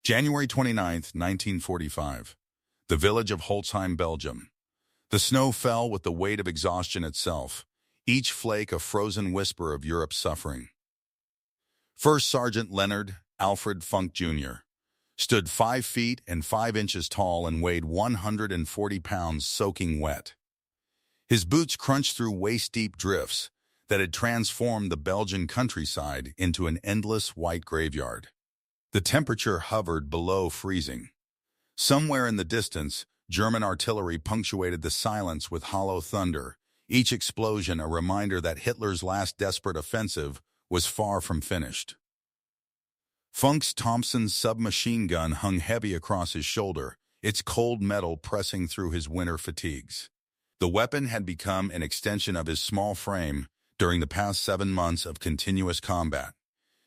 January 29, 1945. The village of Holzheim, Belgium. The snow fell with the weight of exhaustion itself, each flake a frozen whisper of Europe's suffering. First Sergeant Leonard Funk Jr. stood 5 feet and 5 inches tall and weighed 140 pounds soaking wet. His boots crunched through waist-deep drifts that had transformed the Belgian countryside into an endless white graveyard. The temperature hovered below freezing. Somewhere in the distance, German artillery punctuated the silence with hollow thunder, each explosion a reminder that Hitler's last desperate offensive was far from finished. Funk's Thompson submachine gun hung heavy across his shoulder, its cold metal pressing through his winter fatigues. The weapon had become an extension of his small frame during the past 7 months of continuous combat.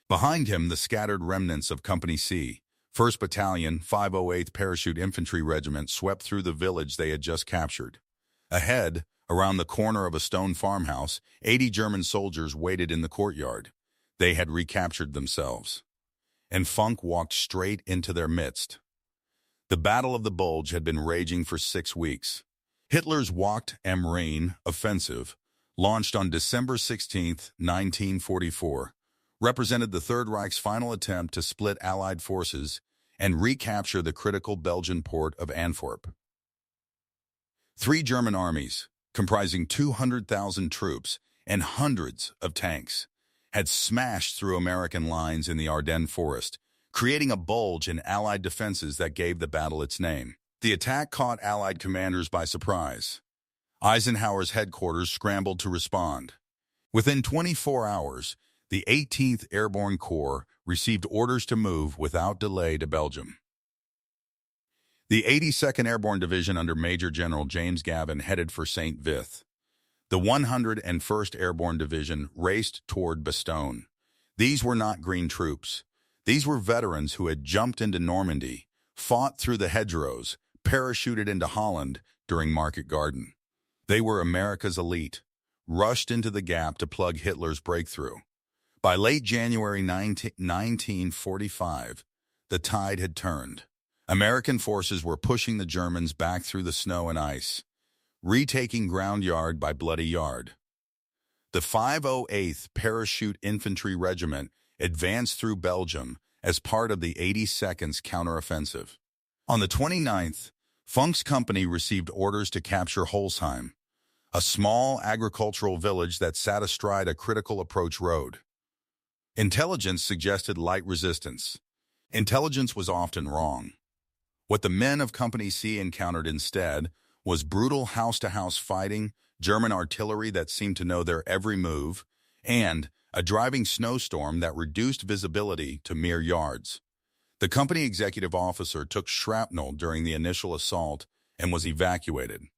Behind him, the scattered remnants of Company C, 1st Battalion, 508th Parachute Infantry Regiment swept through the village they had just captured. Ahead, around the corner of a stone farmhouse, 80 German soldiers waited in the courtyard. They had recaptured themselves. And Funk walked straight into their midst. The Battle of the Bulge had been raging for 6 weeks. Hitler's Wacht am Rhein offensive, launched on December 16, 1944, represented the Third Reich's final attempt to split Allied forces and recapture the critical Belgian port of Antwerp. 3 German armies, comprising 200,000 troops and hundreds of tanks, had smashed through American lines in the Ardennes forest, creating a bulge in Allied defenses that gave the battle its name. The attack caught Allied commanders by surprise. Eisenhower's headquarters scrambled to respond. Within 24 hours, the 18th Airborne Corps received orders to move without delay to Belgium. The 82nd Airborne Division under Major General James Gavin headed for St. Vith. The 101st Airborne Division raced toward Bastogne. These were not green troops. These were veterans who had jumped into Normandy, fought through the hedgerows, parachuted into Holland during Market Garden. They were America's elite, rushed into the gap to plug Hitler's breakthrough. By late January 1945, the tide had turned. American forces were pushing the Germans back through the snow and ice, retaking ground yard by bloody yard. The 508th Parachute Infantry Regiment advanced through Belgium as part of the 82nd's counteroffensive. On the 29th, Funk's company received orders to capture Holzheim, a small agricultural village that sat astride a critical approach road. Intelligence suggested light resistance. Intelligence was often wrong. What the men of Company C encountered instead was brutal house-to-house fighting, German artillery that seemed to know their every move, and a driving snowstorm that reduced visibility to mere yards. The company executive officer took shrapnel during the initial assault and was evacuated.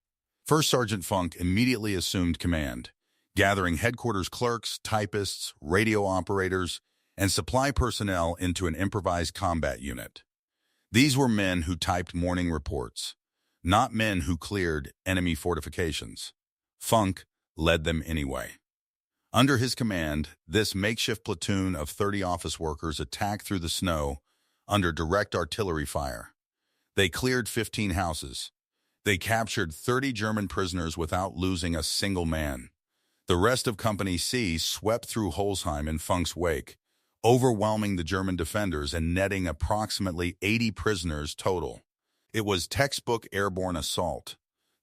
First Sergeant Funk immediately assumed command, gathering headquarters clerks, typists, radio operators, and supply personnel into an improvised combat unit. These were men who typed morning reports, not men who cleared enemy fortifications. Funk led them anyway. Under his command, this makeshift platoon of 30 office workers attacked through the snow under direct artillery fire. They cleared 15 houses. They captured 30 German prisoners without losing a single man. The rest of Company C swept through Holzheim in Funk's wake, overwhelming the German defenders and netting approximately 80 prisoners total. It was textbook airborne assault,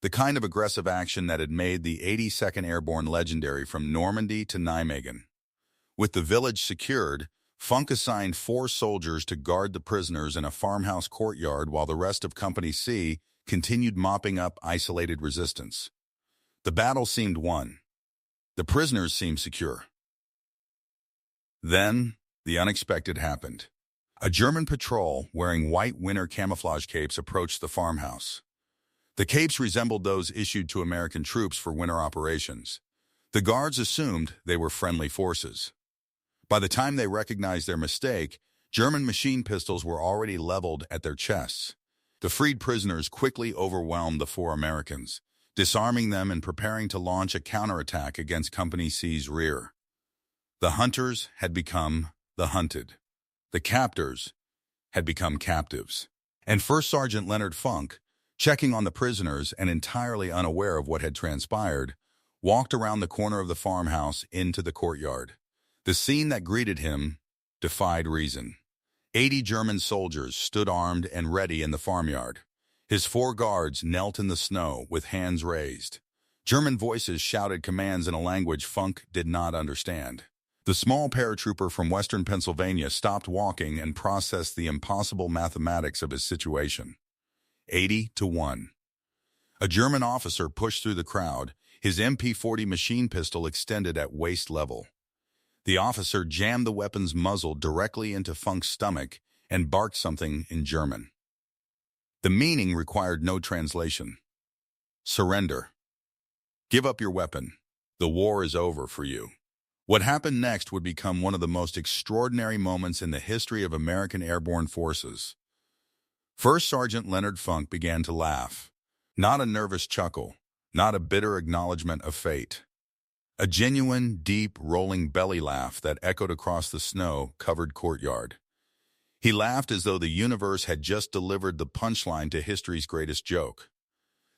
the kind of aggressive action that had made the 82nd Airborne legendary from Normandy to Nijmegen. With the village secured, Funk assigned 4 soldiers to guard the prisoners in a farmhouse courtyard while the rest of Company C continued mopping up isolated resistance. The battle seemed won. The prisoners seemed secure. Then, the unexpected happened. A German patrol wearing white winter camouflage capes approached the farmhouse. The capes resembled those issued to American troops for winter operations. The guards assumed they were friendly forces. By the time they recognized their mistake, German machine pistols were already leveled at their chests. The freed prisoners quickly overwhelmed the 4 Americans, disarming them and preparing to launch a counterattack against Company C's rear. The hunters had become the hunted. The captors, had become captives. And First Sergeant Leonard Funk, checking on the prisoners and entirely unaware of what had transpired, walked around the corner of the farmhouse into the courtyard. The scene that greeted him defied reason. 80 German soldiers stood armed and ready in the farmyard. His 4 guards knelt in the snow with hands raised. German voices shouted commands in a language Funk did not understand. The small paratrooper from western Pennsylvania stopped walking and processed the impossible mathematics of his situation. 80 to 1. A German officer pushed through the crowd, his MP-40 machine pistol extended at waist level. The officer jammed the weapon's muzzle directly into Funk's stomach and barked something in German. The meaning required no translation. Surrender. Give up your weapon. The war is over for you. What happened next would become one of the most extraordinary moments in the history of American airborne forces. First Sergeant Leonard Funk began to laugh. Not a nervous chuckle, not a bitter acknowledgement of fate. A genuine, deep, rolling belly laugh that echoed across the snow-covered courtyard. He laughed as though the universe had just delivered the punchline to history's greatest joke.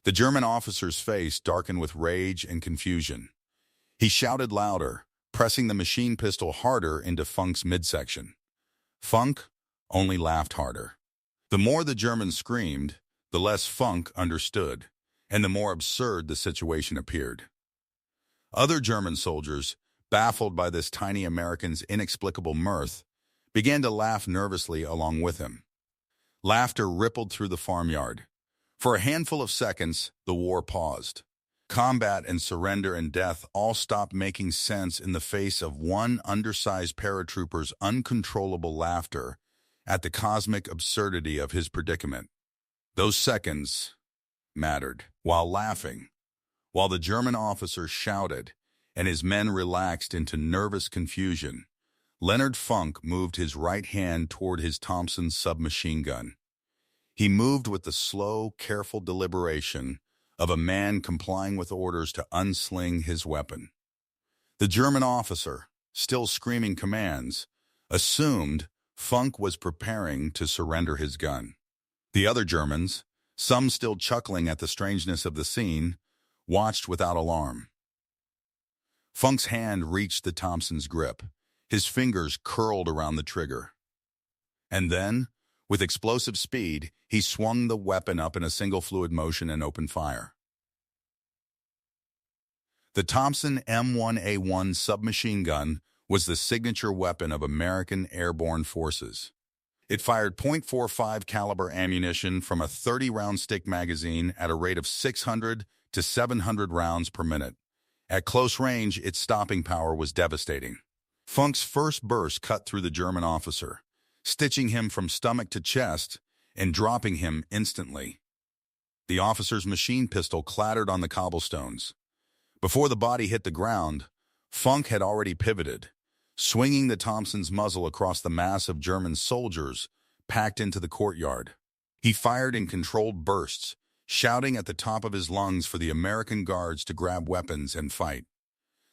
The German officer's face darkened with rage and confusion. He shouted louder, pressing the machine pistol harder into Funk's midsection. Funk only laughed harder. The more the German screamed, the less Funk understood, and the more absurd the situation appeared. Other German soldiers, baffled by this tiny American's inexplicable mirth, began to laugh nervously along with him. Laughter rippled through the farmyard. For a handful of seconds, the war paused. Combat and surrender and death all stopped making sense in the face of one undersized paratrooper's uncontrollable laughter at the cosmic absurdity of his predicament. Those seconds mattered. While laughing, while the German officer shouted and his men relaxed into nervous confusion, Leonard Funk moved his right hand toward his Thompson submachine gun. He moved with the slow, careful deliberation of a man complying with orders to unsling his weapon. The German officer, still screaming commands, assumed Funk was preparing to surrender his gun. The other Germans, some still chuckling at the strangeness of the scene, watched without alarm. Funk's hand reached the Thompson's grip. His fingers curled around the trigger. And then, with explosive speed, he swung the weapon up in a single fluid motion and opened fire. The Thompson M1A1 submachine gun was the signature weapon of American airborne forces. It fired .45 caliber ammunition from a 30-round stick magazine at a rate of 600 to 700 rounds per minute. At close range, its stopping power was devastating. Funk's first burst cut through the German officer, stitching him from stomach to chest and dropping him instantly. The officer's machine pistol clattered on the cobblestones. Before the body hit the ground, Funk had already pivoted, swinging the Thompson's muzzle across the mass of German soldiers packed into the courtyard. He fired in controlled bursts, shouting at the top of his lungs for the American guards to grab weapons and fight.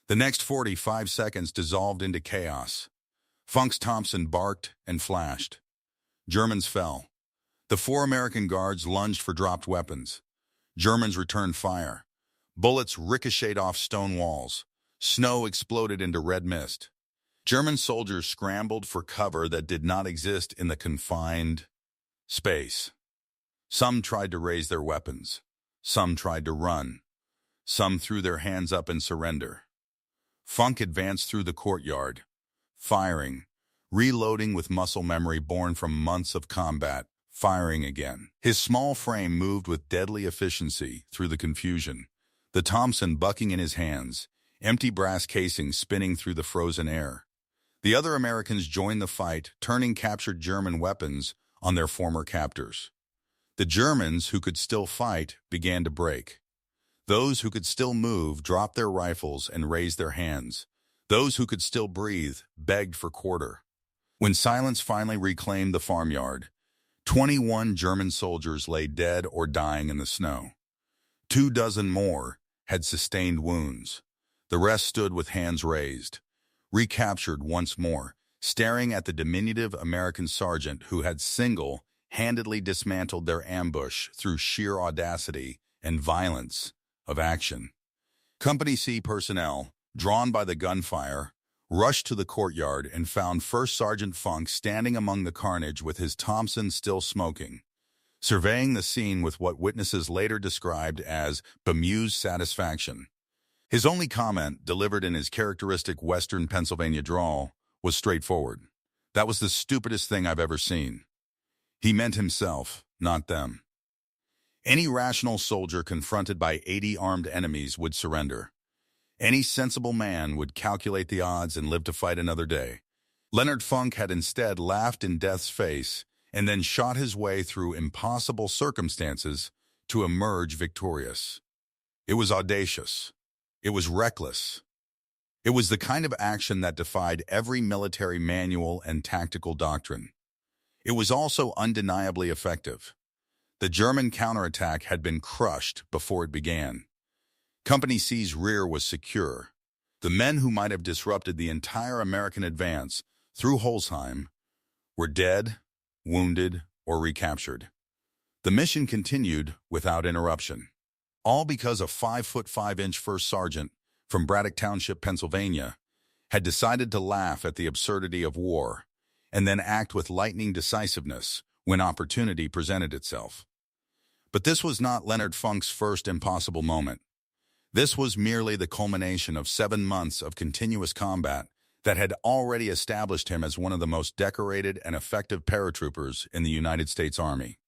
The next 45 seconds dissolved into chaos. Funk's Thompson barked and flashed. Germans fell. The 4 American guards lunged for dropped weapons. Germans returned fire. Bullets ricocheted off stone walls. Snow exploded into red mist. German soldiers scrambled for cover that did not exist in the confined space. Some tried to raise their weapons. Some tried to run. Some threw their hands up in surrender. Funk advanced through the courtyard, firing, reloading with muscle memory born from months of combat, firing again. His small frame moved with deadly efficiency through the confusion, the Thompson bucking in his hands, empty brass casings spinning through the frozen air. The other Americans joined the fight, turning captured German weapons on their former captors. The Germans who could still fight began to break. Those who could still move dropped their rifles and raised their hands. Those who could still breathe begged for quarter. When silence finally reclaimed the farmyard, 21 German soldiers lay dead or dying in the snow. 24 more had sustained wounds. The rest stood with hands raised, recaptured once more, staring at the diminutive American sergeant who had single-handedly dismantled their ambush through sheer audacity and violence of action. Company C personnel, drawn by the gunfire, rushed to the courtyard and found First Sergeant Funk standing among the carnage with his Thompson still smoking, surveying the scene with what witnesses later described as bemused satisfaction. His only comment, delivered in his characteristic Western Pennsylvania drawl, was straightforward. "That was the stupidest thing I've ever seen." He meant himself, not them. Any rational soldier confronted by 80 armed enemies would surrender. Any sensible man would calculate the odds and live to fight another day. Leonard Funk had instead laughed in death's face and then shot his way through impossible circumstances to emerge victorious. It was audacious. It was reckless. It was the kind of action that defied every military manual and tactical doctrine. It was also undeniably effective. The German counterattack had been crushed before it began. Company C's rear was secure. The men who might have disrupted the entire American advance through Holzheim were dead, wounded, or recaptured. The mission continued without interruption. All because a 5'5" First Sergeant from Braddock Township, Pennsylvania, had decided to laugh at the absurdity of war and then act with lightning decisiveness when opportunity presented itself. But this was not Leonard Funk's first impossible moment. This was merely the culmination of 7 months of continuous combat that had already established him as one of the most decorated and effective paratroopers in the United States Army.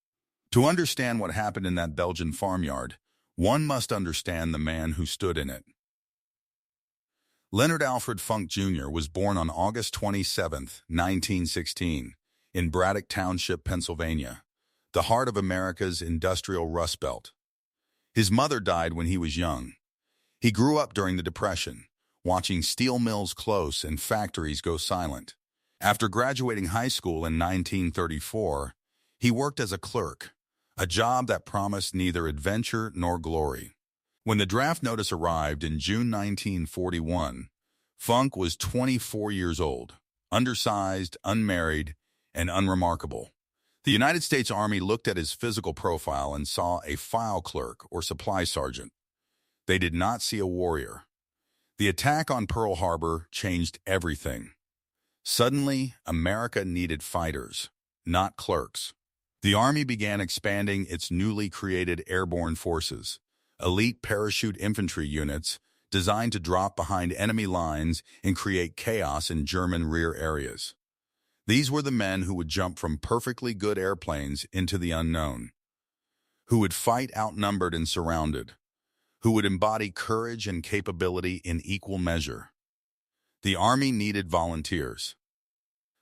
To understand what happened in that Belgian farmyard, one must understand the man who stood in it. Leonard Alfred Funk Jr. was born on August 27, 1916, in Braddock Township, Pennsylvania, the heart of America's industrial Rust Belt. His mother died when he was young. He grew up during the Depression, watching steel mills close and factories go silent. After graduating high school in 1934, he worked as a clerk, a job that promised neither adventure nor glory. When the draft notice arrived in June 1941, Funk was 24 years old, undersized, unmarried, and unremarkable. The United States Army looked at his physical profile and saw a file clerk or supply sergeant. They did not see a warrior. The attack on Pearl Harbor changed everything. Suddenly, America needed fighters, not clerks. The Army began expanding its newly created airborne forces, elite parachute infantry units designed to drop behind enemy lines and create chaos in German rear areas. These were the men who would jump from perfectly good airplanes into the unknown, who would fight outnumbered and surrounded, who would embody courage and capability in equal measure. The Army needed volunteers.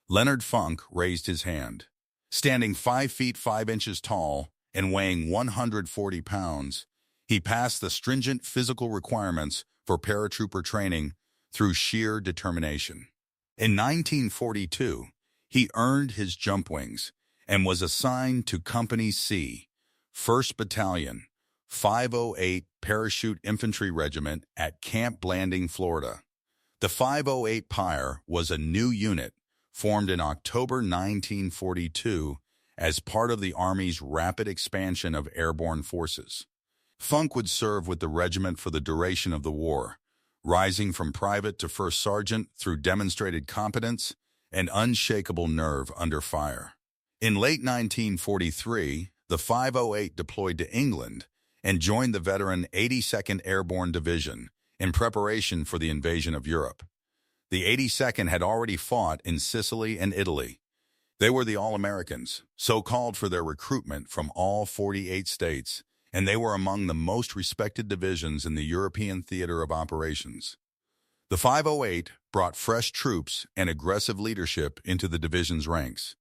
Leonard Funk raised his hand. Standing 5 feet 5 inches tall and weighing 140 pounds, he passed the stringent physical requirements for paratrooper training through sheer determination. In 1942, he earned his jump wings and was assigned to Company C, 1st Battalion, 508 Parachute Infantry Regiment at Camp Blanding, Florida. The 508 Pyre was a new unit formed in October 1942 as part of the Army's rapid expansion of airborne forces. Funk would serve with the regiment for the duration of the war, rising from private to first sergeant through demonstrated competence and unshakable nerve under fire. In late 1943, the 508 deployed to England and joined the veteran 82nd Airborne Division in preparation for the invasion of Europe. The 82nd had already fought in Sicily and Italy. They were the All-Americans, so called for their recruitment from all 48 states, and they were among the most respected divisions in the European theater of operations. The 508 brought fresh troops and aggressive leadership into the division's ranks.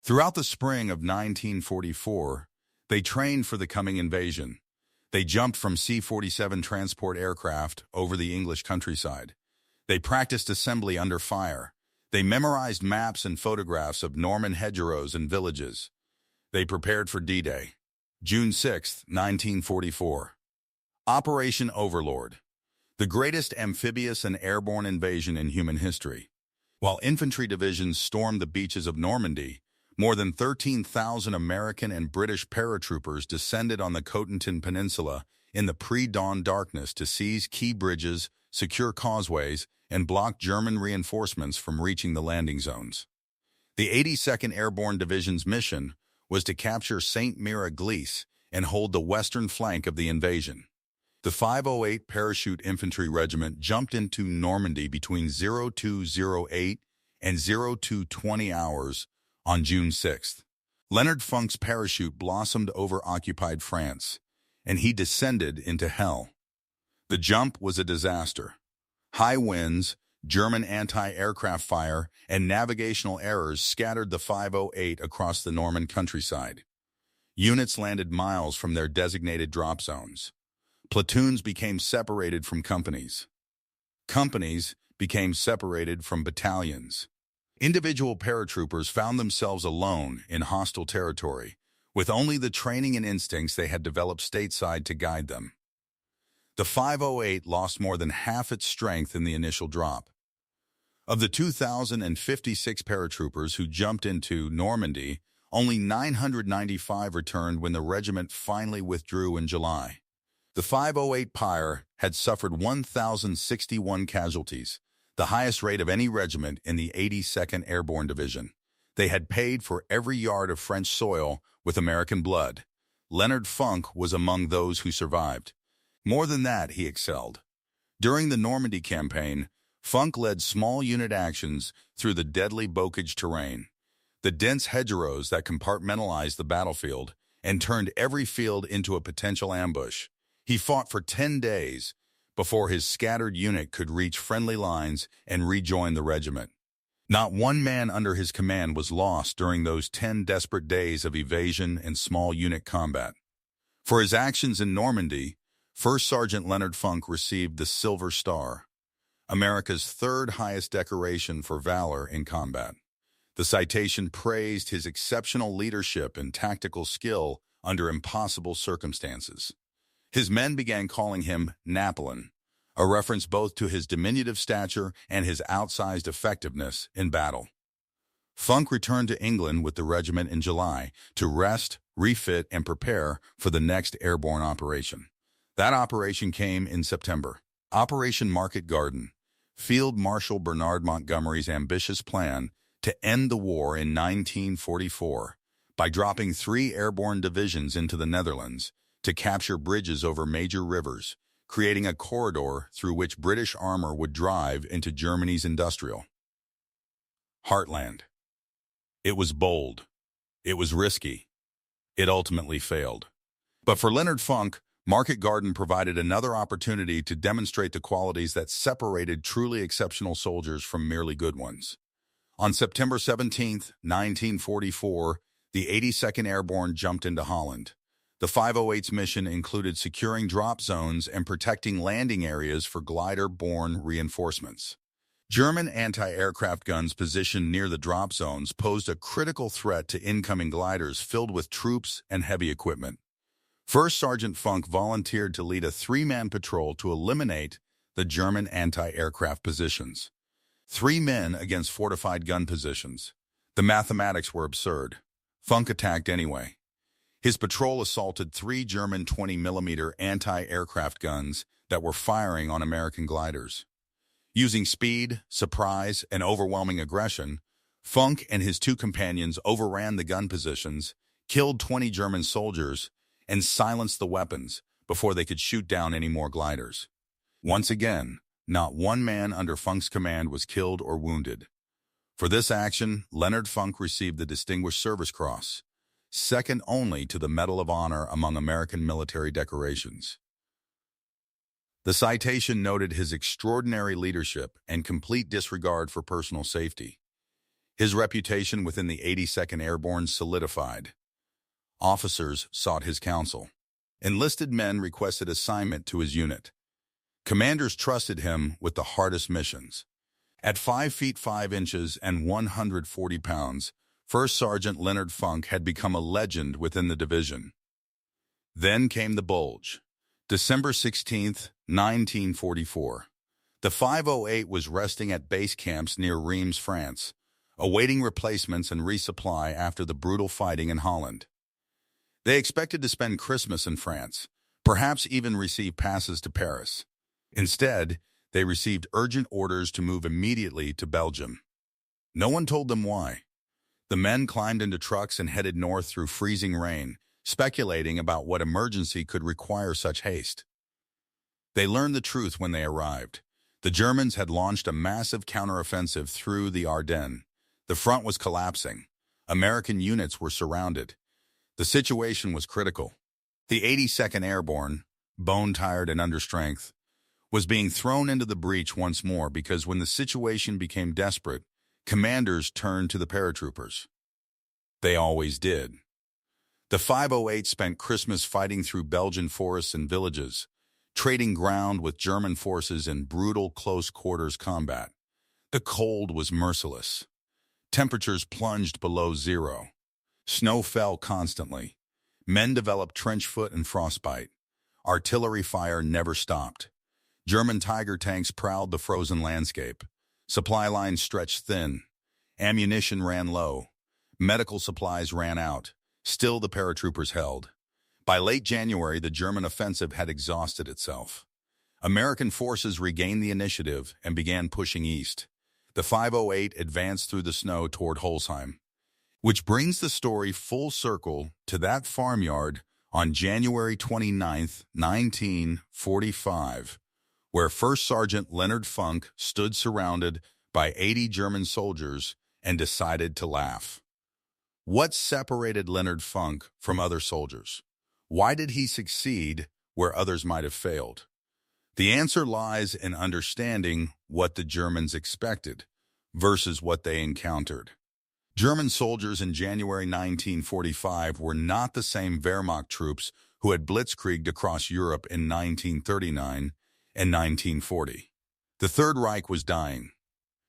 Throughout the spring of 1944, they trained for the coming invasion. They jumped from C-47 transport aircraft over the English countryside. They practiced assembly under fire. They memorized maps and photographs of Norman hedgerows and villages. They prepared for D-Day. June 6, 1944. Operation Overlord, the greatest amphibious and airborne invasion in human history. While infantry divisions stormed the beaches of Normandy, more than 13,000 American and British paratroopers descended on the Cotentin Peninsula in the pre-dawn darkness to seize key bridges, secure causeways, and block German reinforcements from reaching the landing zones. The 82nd Airborne Division's mission was to capture Saint-Mire-Église and hold the western flank of the invasion. The 508 Parachute Infantry Regiment jumped into Normandy between 0208 and 0220 hours on June 6th. Leonard Funk's parachute blossomed over occupied France, and he descended into hell. The jump was a disaster. High winds, German anti-aircraft fire, and navigational errors scattered the 508 across the Norman countryside. Units landed miles from their designated drop zones. Platoons became separated from companies. Companies became separated from battalions. Individual paratroopers found themselves alone in hostile territory, with only the training and instincts they had developed stateside to guide them. The 508 lost more than half its strength in the initial drop. Of the 2,056 paratroopers who jumped into Normandy, only 995 returned when the regiment finally withdrew in July. The 508 Pyre had suffered 1,061 casualties, the highest rate of any regiment in the 82nd Airborne Division. They had paid for every yard of French soil with American blood. Leonard Funk was among those who survived. More than that, he excelled. During the Normandy campaign, Funk led small unit actions through the deadly bocage terrain, the dense hedgerows that compartmentalized the battlefield and turned every field into a potential ambush. He fought for 10 days before his scattered unit could reach friendly lines and rejoin the regiment. Not one man under his command was lost during those 10 desperate days of evasion and small unit combat. For his actions in Normandy, First Sergeant Leonard Funk received the Silver Star, America's third highest decoration for valor in combat. The citation praised his exceptional leadership and tactical skill under impossible circumstances. His men began calling him Napoleon, a reference both to his diminutive stature and his outsized effectiveness in battle. Funk returned to England with the regiment in July to rest, refit, and prepare for the next airborne operation. That operation came in September. Operation Market Garden, Field Marshal Bernard Montgomery's ambitious plan to end the war in 1944 by dropping 3 airborne divisions into the Netherlands to capture bridges over major rivers, creating a corridor through which British armor would drive into Germany's industrial heartland. It was bold. It was risky. It ultimately failed. But for Leonard Funk, Market Garden provided another opportunity to demonstrate the qualities that separated truly exceptional soldiers from merely good ones. On September 17, 1944, the 82nd Airborne jumped into Holland. The 508's mission included securing drop zones and protecting landing areas for glider-borne reinforcements. German anti-aircraft guns positioned near the drop zones posed a critical threat to incoming gliders filled with troops and heavy equipment. First Sergeant Funk volunteered to lead a 3-man patrol to eliminate the German anti-aircraft positions. 3 men against fortified gun positions. The mathematics were absurd. Funk attacked anyway. His patrol assaulted 3 German 20mm anti-aircraft guns that were firing on American gliders. Using speed, surprise, and overwhelming aggression, Funk and his 2 companions overran the gun positions, killed 20 German soldiers, and silenced the weapons before they could shoot down any more gliders. Once again, not one man under Funk's command was killed or wounded. For this action, Leonard Funk received the Distinguished Service Cross, second only to the Medal of Honor among American military decorations. The citation noted his extraordinary leadership and complete disregard for personal safety. His reputation within the 82nd Airborne solidified. Officers sought his counsel. Enlisted men requested assignment to his unit. Commanders trusted him with the hardest missions. At 5 feet 5 inches and 140 pounds, First Sergeant Leonard Funk had become a legend within the division. Then came the Bulge. December 16, 1944. The 508 was resting at base camps near Reims, France, awaiting replacements and resupply after the brutal fighting in Holland. They expected to spend Christmas in France, perhaps even receive passes to Paris. Instead, they received urgent orders to move immediately to Belgium. No one told them why. The men climbed into trucks and headed north through freezing rain, speculating about what emergency could require such haste. They learned the truth when they arrived. The Germans had launched a massive counteroffensive through the Ardennes. The front was collapsing. American units were surrounded. The situation was critical. The 82nd Airborne, bone-tired and under strength, was being thrown into the breach once more because when the situation became desperate, commanders turned to the paratroopers. They always did. The 508 spent Christmas fighting through Belgian forests and villages, trading ground with German forces in brutal close-quarters combat. The cold was merciless. Temperatures plunged below zero. Snow fell constantly. Men developed trench foot and frostbite. Artillery fire never stopped. German Tiger tanks prowled the frozen landscape. Supply lines stretched thin. Ammunition ran low. Medical supplies ran out. Still the paratroopers held. By late January, the German offensive had exhausted itself. American forces regained the initiative and began pushing east. The 508 advanced through the snow toward Holzheim, which brings the story full circle to that farmyard on January 29, 1945, where First Sergeant Leonard Funk stood surrounded by 80 German soldiers and decided to laugh. What separated Leonard Funk from other soldiers? Why did he succeed where others might have failed? The answer lies in understanding what the Germans expected versus what they encountered. German soldiers in January 1945 were not the same Wehrmacht troops who had blitzkrieged across Europe in 1939 and 1940. The Third Reich was dying.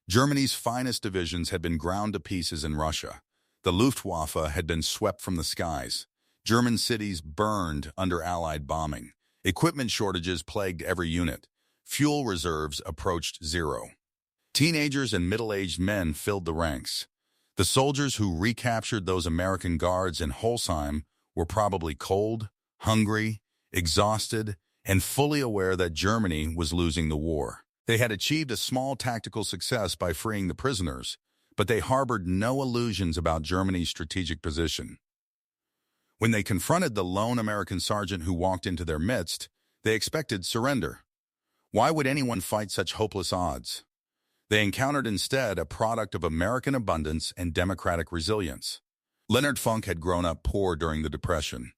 Germany's finest divisions had been ground to pieces in Russia. The Luftwaffe had been swept from the skies. German cities burned under Allied bombing. Equipment shortages plagued every unit. Fuel reserves approached zero. Teenagers and middle-aged men filled the ranks. The soldiers who recaptured those American guards in Holzheim were probably cold, hungry, exhausted, and fully aware that Germany was losing the war. They had achieved a small tactical success by freeing the prisoners, but they harbored no illusions about Germany's strategic position. When they confronted the lone American sergeant who walked into their midst, they expected surrender. Why would anyone fight such hopeless odds? They encountered instead a product of American abundance and democratic resilience. Leonard Funk had grown up poor during the Depression,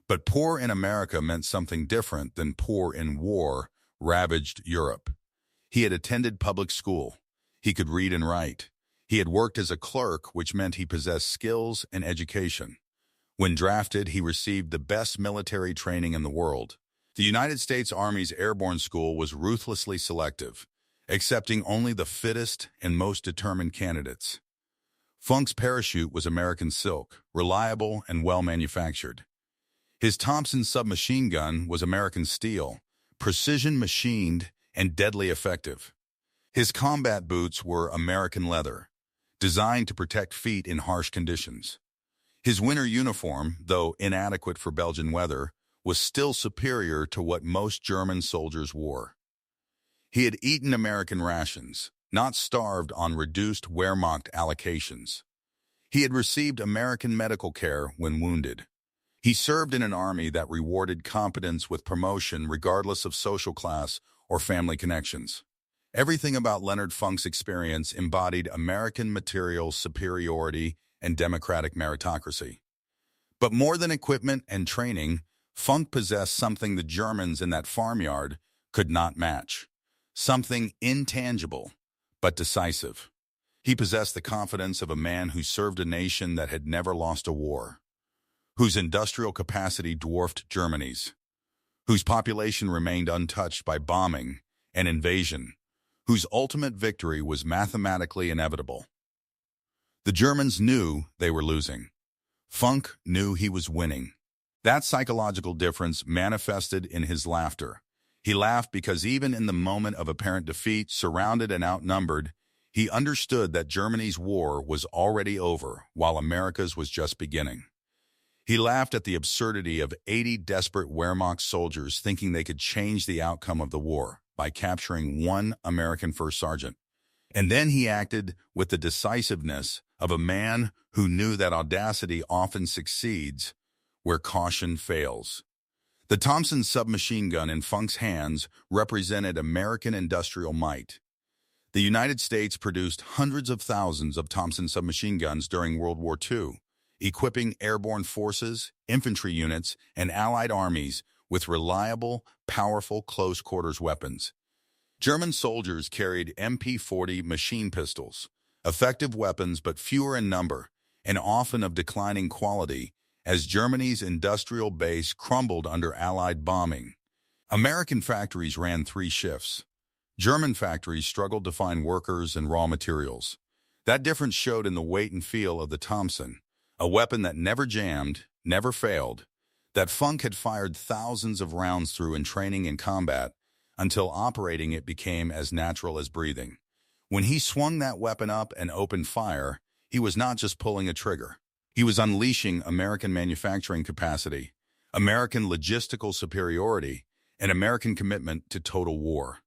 but poor in America meant something different than poor in war-ravaged Europe. He had attended public school. He could read and write. He had worked as a clerk, which meant he possessed skills and education. When drafted, he received the best military training in the world. The United States Army's Airborne School was ruthlessly selective, accepting only the fittest and most determined candidates. Funk's parachute was American silk, reliable and well-manufactured. His Thompson submachine gun was American steel, precision-machined and deadly effective. His combat boots were American leather, designed to protect feet in harsh conditions. His winter uniform, though inadequate for Belgian weather, was still superior to what most German soldiers wore. He had eaten American rations, not starved on reduced Wehrmacht allocations. He had received American medical care when wounded. He served in an army that rewarded competence with promotion regardless of social class or family connections. Everything about Leonard Funk's experience embodied American material superiority and democratic meritocracy. But more than equipment and training, Funk possessed something the Germans in that farmyard could not match. Something intangible, but decisive. He possessed the confidence of a man who served a nation that had never lost a war, whose industrial capacity dwarfed Germany's, whose population remained untouched by bombing and invasion, whose ultimate victory was mathematically inevitable. The Germans knew they were losing. Funk knew he was winning. That psychological difference manifested in his laughter, He laughed because even in the moment of apparent defeat, surrounded and outnumbered, he understood that Germany's war was already over while America's was just beginning. He laughed at the absurdity of 80 desperate Wehrmacht soldiers thinking they could change the outcome of the war by capturing one American first sergeant. And then he acted with the decisiveness of a man who knew that audacity often succeeds where caution fails. The Thompson submachine gun in Funk's hands represented American industrial might. The United States produced hundreds of thousands of Thompson submachine guns during World War II, equipping airborne forces, infantry units, and Allied armies with reliable, powerful close-quarters weapons. German soldiers carried MP-40 machine pistols, effective weapons but fewer in number and often of declining quality as Germany's industrial base crumbled under Allied bombing. American factories ran 3 shifts. German factories struggled to find workers and raw materials. That difference showed in the weight and feel of the Thompson, a weapon that never jammed, never failed, that Funk had fired thousands of rounds through in training and combat until operating it became as natural as breathing. When he swung that weapon up and opened fire, he was not just pulling a trigger. He was unleashing American manufacturing capacity, American logistical superiority, and American commitment to total war.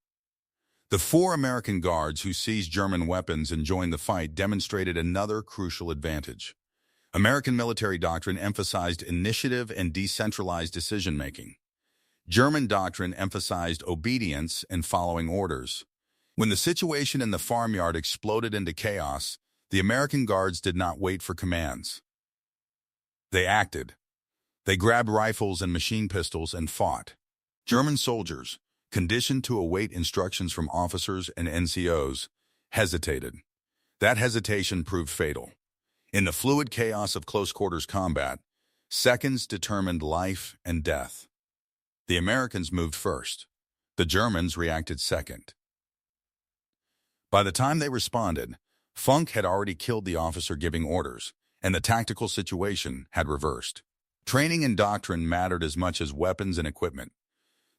The 4 American guards who seized German weapons and joined the fight demonstrated another crucial advantage. American military doctrine emphasized initiative and decentralized decision-making. German doctrine emphasized obedience and following orders. When the situation in the farmyard exploded into chaos, the American guards did not wait for commands. They acted. They grabbed rifles and machine pistols and fought. German soldiers, conditioned to await instructions from officers and NCOs, hesitated. That hesitation proved fatal. In the fluid chaos of close-quarters combat, seconds determined life and death. The Americans moved first. The Germans reacted second. By the time they responded, Funk had already killed the officer giving orders, and the tactical situation had reversed. Training and doctrine mattered as much as weapons and equipment.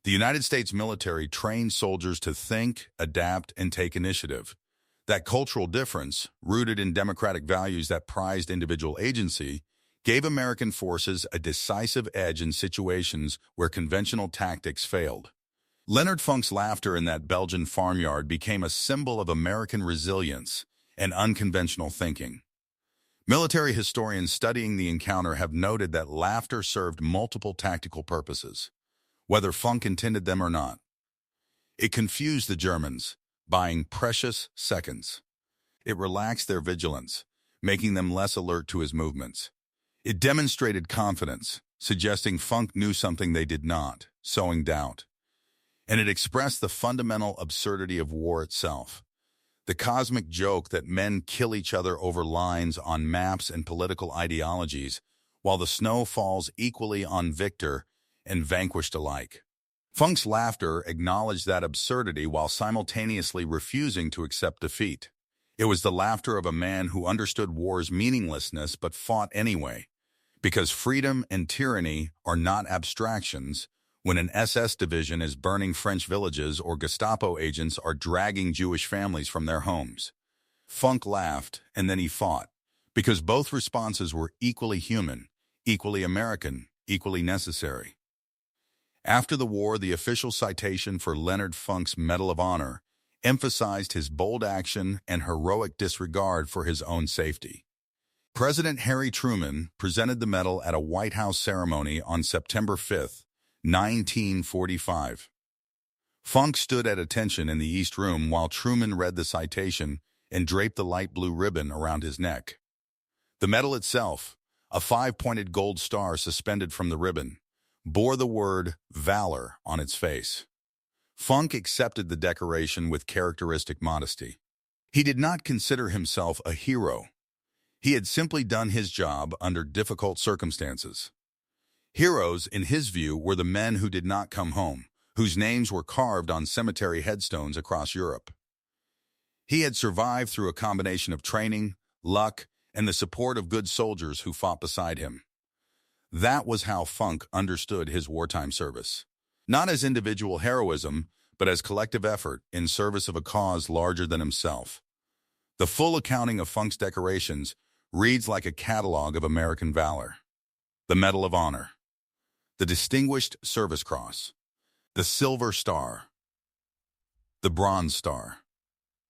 The United States military trained soldiers to think, adapt, and take initiative. That cultural difference, rooted in democratic values that prized individual agency, gave American forces a decisive edge in situations where conventional tactics failed. Leonard Funk's laughter in that Belgian farmyard became a symbol of American resilience and unconventional thinking. Military historians studying the encounter have noted that laughter served multiple tactical purposes, whether Funk intended them or not. It confused the Germans, buying precious seconds. It relaxed their vigilance, making them less alert to his movements. It demonstrated confidence, suggesting Funk knew something they did not, sowing doubt. And it expressed the fundamental absurdity of war itself. The cosmic joke that men kill each other over lines on maps and political ideologies, while the snow falls equally on victor and vanquished alike. Funk's laughter acknowledged that absurdity while simultaneously refusing to accept defeat. It was the laughter of a man who understood war's meaninglessness but fought anyway, because freedom and tyranny are not abstractions. When an SS division is burning French villages or Gestapo agents are dragging Jewish families from their homes. Funk laughed, and then he fought, because both responses were equally human, equally American, equally necessary. After the war, the official citation for Leonard Funk's Medal of Honor emphasized his bold action and heroic disregard for his own safety. President Harry Truman presented the medal at a White House ceremony on September 5, 1945. Funk stood at attention in the East Room while Truman read the citation and draped the light blue ribbon around his neck. The medal itself, a 5-pointed gold star suspended from the ribbon, bore the word Valor on its face. Funk accepted the decoration with characteristic modesty. He did not consider himself a hero. He had simply done his job under difficult circumstances. Heroes, in his view, were the men who did not come home, whose names were carved on cemetery headstones across Europe. He had survived through a combination of training, luck, and the support of good soldiers who fought beside him. That was how Funk understood his wartime service. not as individual heroism, but as collective effort in service of a cause larger than himself. The full accounting of Funk's decorations reads like a catalog of American valor. The Medal of Honor, the Distinguished Service Cross, the Silver Star, the Bronze Star,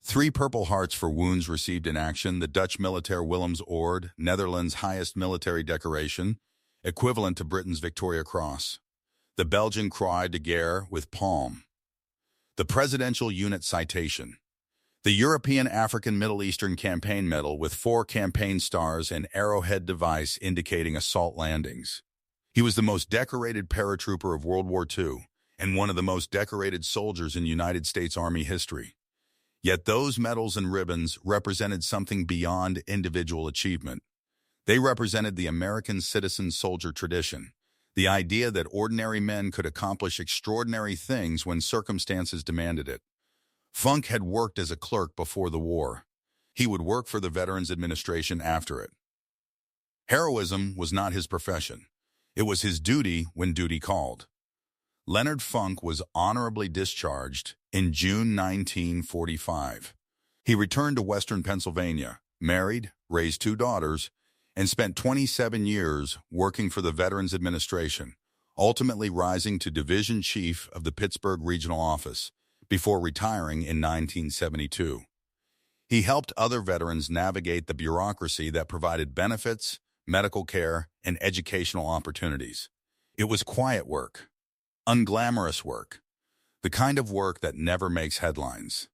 3 Purple Hearts for wounds received in action, the Dutch Militaire Willems Orde, Netherlands' highest military decoration, equivalent to Britain's Victoria Cross, the Belgian Croix de Guerre with palm, the Presidential Unit Citation, the European African Middle Eastern Campaign Medal with 4 campaign stars and arrowhead device indicating assault landings. He was the most decorated paratrooper of World War II and one of the most decorated soldiers in United States Army history. Yet those medals and ribbons represented something beyond individual achievement. They represented the American citizen soldier tradition, the idea that ordinary men could accomplish extraordinary things when circumstances demanded it. Funk had worked as a clerk before the war. He would work for the Veterans Administration after it. Heroism was not his profession. It was his duty when duty called. Leonard Funk was honorably discharged in June 1945. He returned to Western Pennsylvania, married, raised 2 daughters, and spent 27 years working for the Veterans Administration, ultimately rising to Division Chief of the Pittsburgh Regional Office before retiring in 1972. He helped other veterans navigate the bureaucracy that provided benefits, medical care, and educational opportunities. It was quiet work, unglamorous work, the kind of work that never makes headlines.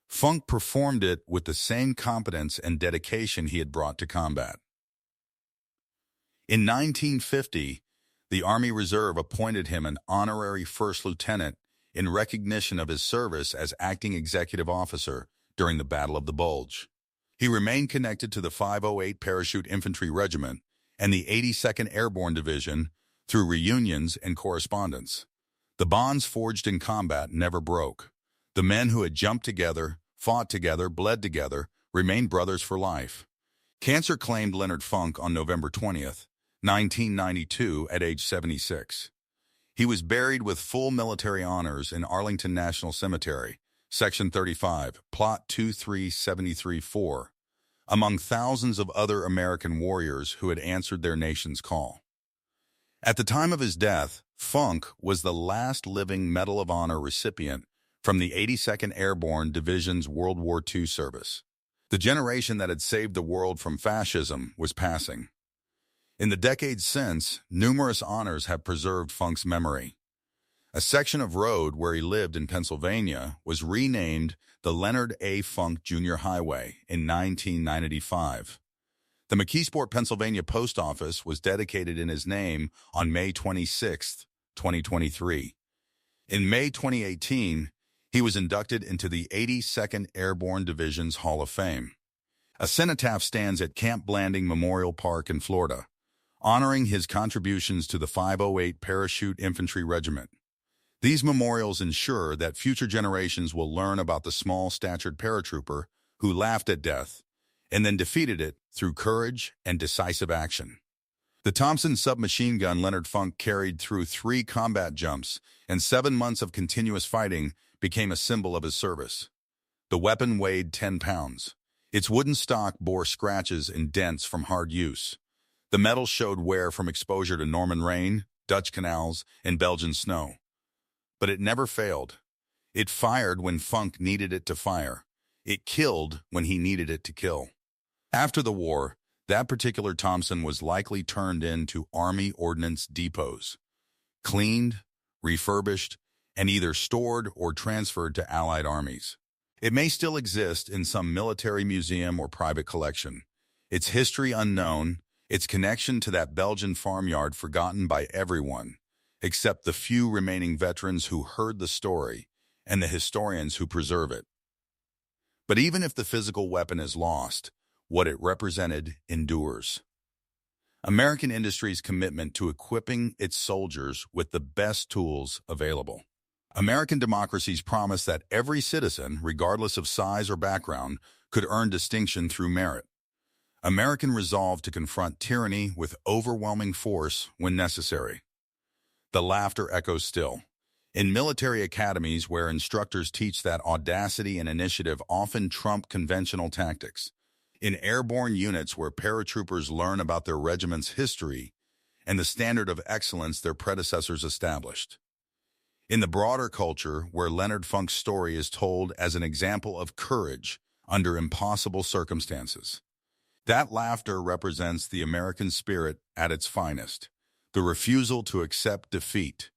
Funk performed it with the same competence and dedication he had brought to combat. In 1950, the Army Reserve appointed him an honorary first lieutenant in recognition of his service as acting executive officer during the Battle of the Bulge. He remained connected to the 508 Parachute Infantry Regiment and the 82nd Airborne Division through reunions and correspondence. The bonds forged in combat never broke. The men who had jumped together, fought together, bled together, remained brothers for life. Cancer claimed Leonard Funk on November 20th, 1992, at age 76. He was buried with full military honors in Arlington National Cemetery, Section 35, Plot 23734, among thousands of other American warriors who had answered their nation's call. At the time of his death, Funk was the last living Medal of Honor recipient from the 82nd Airborne Division's World War II service. The generation that had saved the world from fascism was passing. In the decades since, numerous honors have preserved Funk's memory. A section of road where he lived in Pennsylvania was renamed the Leonard A. Funk Jr. Highway in 1995. The McKeesport, Pennsylvania Post Office was dedicated in his name on May 26, 2023. In May 2018, he was inducted into the 82nd Airborne Division's Hall of Fame. A cenotaph stands at Camp Blanding Memorial Park in Florida, honoring his contributions to the 508 Parachute Infantry Regiment. These memorials ensure that future generations will learn about the small-statured paratrooper who laughed at death and then defeated it through courage and decisive action. The Thompson submachine gun Leonard Funk carried through 3 combat jumps and 7 months of continuous fighting became a symbol of his service. The weapon weighed 10 pounds. Its wooden stock bore scratches and dents from hard use. The metal showed wear from exposure to Norman rain, Dutch canals, and Belgian snow. But it never failed. It fired when Funk needed it to fire. It killed when he needed it to kill. After the war, that particular Thompson was likely turned into Army ordnance depots, cleaned, refurbished, and either stored or transferred to Allied armies. It may still exist in some military museum or private collection. Its history unknown, its connection to that Belgian farmyard forgotten by everyone, except the few remaining veterans who heard the story and the historians who preserve it. But even if the physical weapon is lost, what it represented endures. American industry's commitment to equipping its soldiers with the best tools available. American democracy's promise that every citizen, regardless of size or background, could earn distinction through merit. American resolve to confront tyranny with overwhelming force when necessary. The laughter echoes still. In military academies where instructors teach that audacity and initiative often trump conventional tactics. In airborne units where paratroopers learn about their regiment's history and the standard of excellence their predecessors established. In the broader culture where Leonard Funk's story is told as an example of courage under impossible circumstances. That laughter represents the American spirit at its finest, the refusal to accept defeat,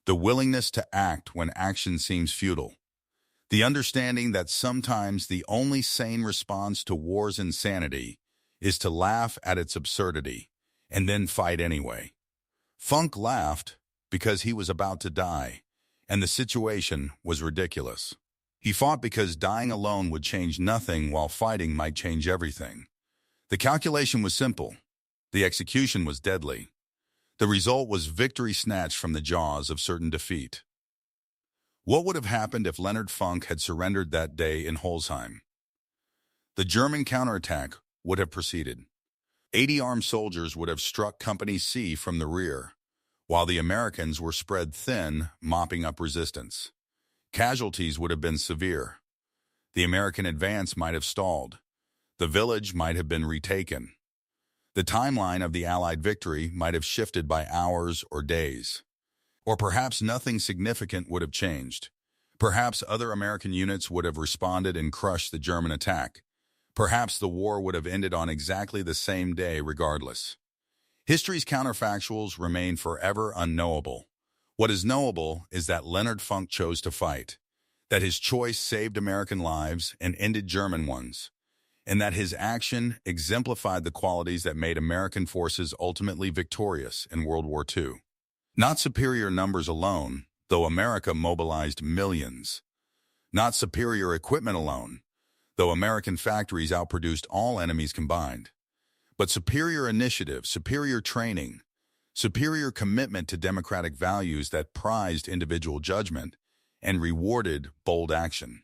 the willingness to act when action seems futile, the understanding that sometimes the only sane response to war's insanity is to laugh at its absurdity and then fight anyway. Funk laughed because he was about to die, and the situation was ridiculous. He fought because dying alone would change nothing while fighting might change everything. The calculation was simple. The execution was deadly. The result was victory snatched from the jaws of certain defeat. What would have happened if Leonard Funk had surrendered that day in Holzheim? The German counterattack would have proceeded. 80 armed soldiers would have struck Company C from the rear, while the Americans were spread thin, mopping up resistance. Casualties would have been severe. The American advance might have stalled. The village might have been retaken. The timeline of the Allied victory might have shifted by hours or days. Or perhaps nothing significant would have changed. Perhaps other American units would have responded and crushed the German attack. Perhaps the war would have ended on exactly the same day regardless. History's counterfactuals remain forever unknowable. What is knowable is that Leonard Funk chose to fight, that his choice saved American lives and ended German ones, and that his action exemplified the qualities that made American forces ultimately victorious in World War II. Not superior numbers alone, though America mobilized millions. Not superior equipment alone, though American factories outproduced all enemies combined. But superior initiative, superior training, superior commitment to democratic values that prized individual judgment and rewarded bold action.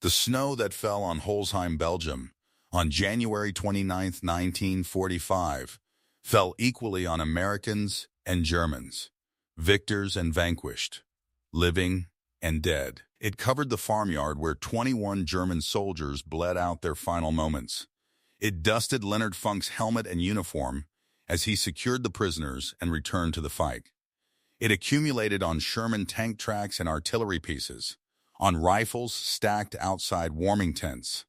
The snow that fell on Holzheim, Belgium, on January 29, 1945, fell equally on Americans and Germans, victors and vanquished, living and dead. It covered the farmyard where 21 German soldiers bled out their final moments. It dusted Leonard Funk's helmet and uniform as he secured the prisoners and returned to the fight. It accumulated on Sherman tank tracks and artillery pieces, on rifles stacked outside warming tents,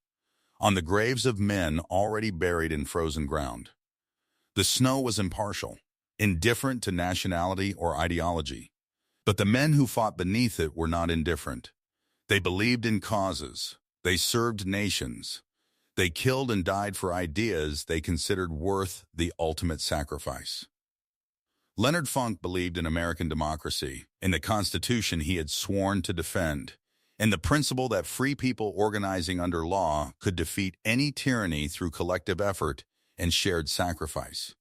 on the graves of men already buried in frozen ground. The snow was impartial, indifferent to nationality or ideology. But the men who fought beneath it were not indifferent. They believed in causes. They served nations. They killed and died for ideas they considered worth the ultimate sacrifice. Leonard Funk believed in American democracy, in the Constitution he had sworn to defend, and the principle that free people organizing under law could defeat any tyranny through collective effort and shared sacrifice.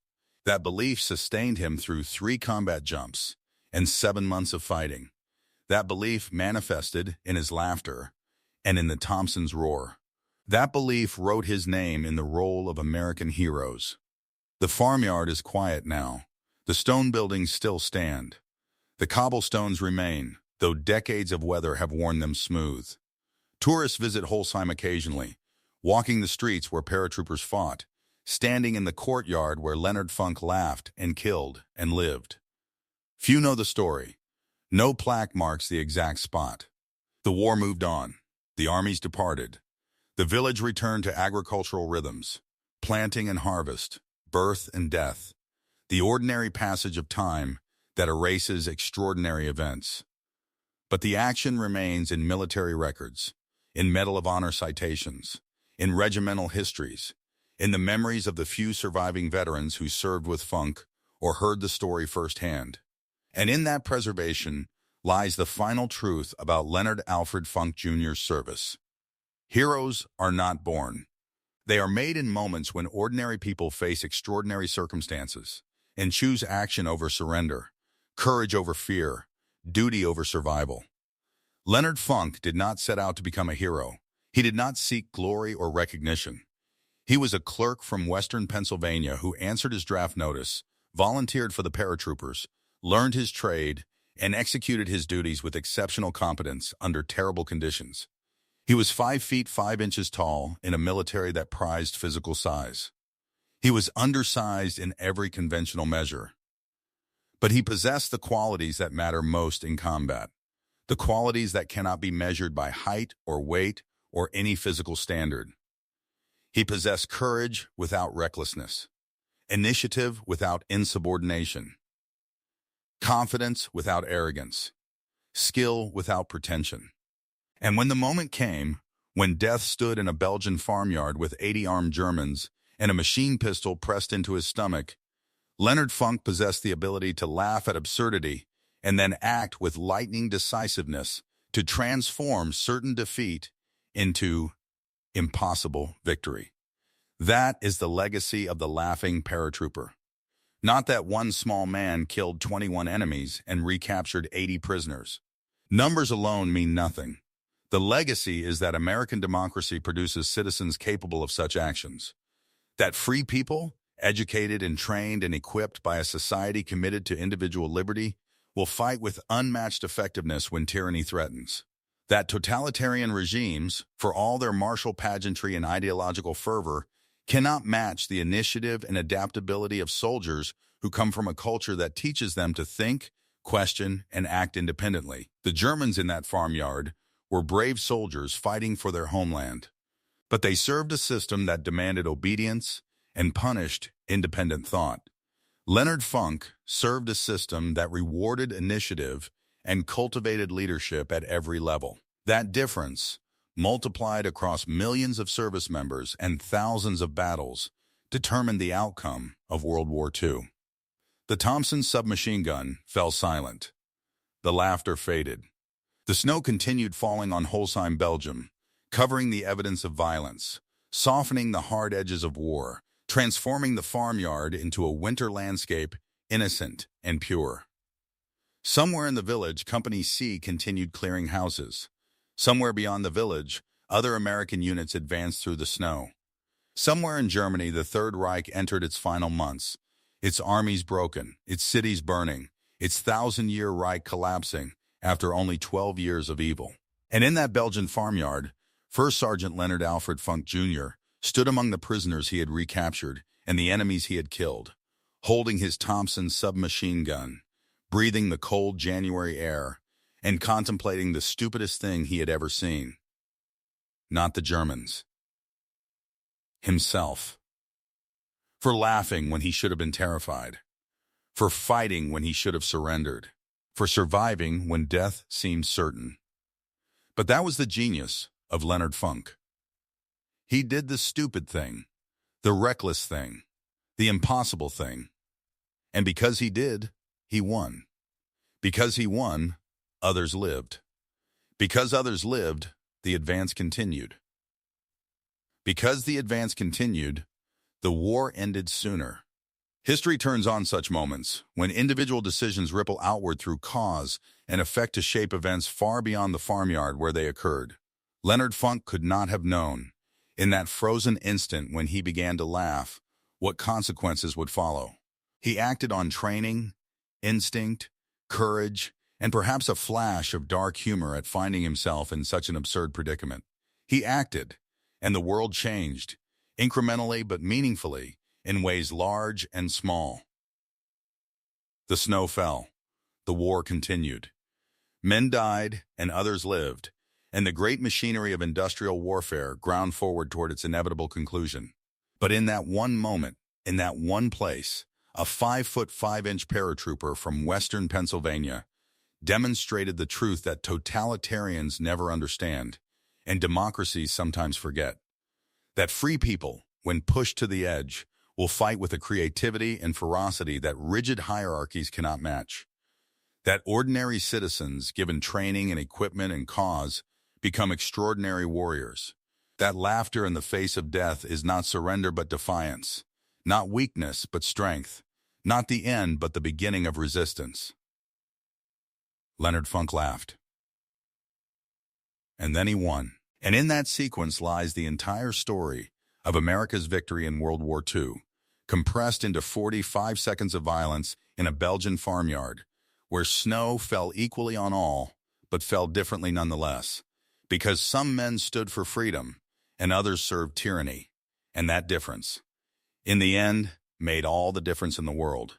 That belief sustained him through 3 combat jumps and 7 months of fighting. That belief manifested in his laughter and in the Thompson's roar. That belief wrote his name in the roll of American heroes. The farmyard is quiet now. The stone buildings still stand. The cobblestones remain, though decades of weather have worn them smooth. Tourists visit Holzheim occasionally, walking the streets where paratroopers fought, standing in the courtyard where Leonard Funk laughed and killed and lived. Few know the story. No plaque marks the exact spot. The war moved on. The armies departed. The village returned to agricultural rhythms, planting and harvest, birth and death, the ordinary passage of time that erases extraordinary events. But the action remains in military records, in Medal of Honor citations, in regimental histories, in the memories of the few surviving veterans who served with Funk or heard the story firsthand. And in that preservation lies the final truth about Leonard Alfred Funk Jr.'s service. Heroes are not born. They are made in moments when ordinary people face extraordinary circumstances and choose action over surrender, courage over fear, duty over survival. Leonard Funk did not set out to become a hero. He did not seek glory or recognition. He was a clerk from Western Pennsylvania who answered his draft notice, volunteered for the paratroopers, learned his trade, and executed his duties with exceptional competence under terrible conditions. He was 5 feet 5 inches tall in a military that prized physical size. He was undersized in every conventional measure. But he possessed the qualities that matter most in combat, the qualities that cannot be measured by height or weight or any physical standard. He possessed courage without recklessness, initiative without insubordination, confidence without arrogance, skill without pretension. And when the moment came, when death stood in a Belgian farmyard with 80 armed Germans and a machine pistol pressed into his stomach, Leonard Funk possessed the ability to laugh at absurdity and then act with lightning decisiveness to transform certain defeat into impossible victory. That is the legacy of the laughing paratrooper. Not that one small man killed 21 enemies and recaptured 80 prisoners. Numbers alone mean nothing. The legacy is that American democracy produces citizens capable of such actions. That free people, educated and trained and equipped by a society committed to individual liberty, will fight with unmatched effectiveness when tyranny threatens. That totalitarian regimes, for all their martial pageantry and ideological fervor, cannot match the initiative and adaptability of soldiers who come from a culture that teaches them to think, question, and act independently. The Germans in that farmyard were brave soldiers fighting for their homeland, but they served a system that demanded obedience and punished independent thought. Leonard Funk served a system that rewarded initiative and cultivated leadership at every level. That difference, multiplied across millions of service members and thousands of battles, determined the outcome of World War II. The Thompson submachine gun fell silent. The laughter faded. The snow continued falling on Holzheim, Belgium, covering the evidence of violence, softening the hard edges of war, transforming the farmyard into a winter landscape innocent and pure. Somewhere in the village, Company C continued clearing houses. Somewhere beyond the village, other American units advanced through the snow. Somewhere in Germany, the Third Reich entered its final months, its armies broken, its cities burning, its 1,000-year Reich collapsing after only 12 years of evil. And in that Belgian farmyard, First Sergeant Leonard Alfred Funk Jr. stood among the prisoners he had recaptured and the enemies he had killed, holding his Thompson submachine gun, breathing the cold January air, and contemplating the stupidest thing he had ever seen. Not the Germans. Himself. For laughing when he should have been terrified. For fighting when he should have surrendered. For surviving when death seemed certain. But that was the genius of Leonard Funk. He did the stupid thing, the reckless thing, the impossible thing. And because he did, he won. Because he won, others lived. Because others lived, the advance continued. Because the advance continued, the war ended sooner. History turns on such moments, when individual decisions ripple outward through cause and effect to shape events far beyond the farmyard where they occurred. Leonard Funk could not have known, in that frozen instant when he began to laugh, what consequences would follow. He acted on training, instinct, courage, and perhaps a flash of dark humor at finding himself in such an absurd predicament. He acted, and the world changed, incrementally but meaningfully, in ways large and small. The snow fell. The war continued. Men died and others lived, and the great machinery of industrial warfare ground forward toward its inevitable conclusion. But in that one moment, in that one place, a 5-foot 5-inch paratrooper from western Pennsylvania demonstrated the truth that totalitarians never understand, and democracies sometimes forget. That free people, when pushed to the edge, will fight with a creativity and ferocity that rigid hierarchies cannot match. That ordinary citizens, given training and equipment and cause, become extraordinary warriors. That laughter in the face of death is not surrender but defiance, not weakness but strength, not the end but the beginning of resistance. Leonard Funk laughed. And then he won. And in that sequence lies the entire story of America's victory in World War II, compressed into 45 seconds of violence in a Belgian farmyard, where snow fell equally on all, but fell differently nonetheless, because some men stood for freedom and others served tyranny, and that difference, in the end, made all the difference in the world.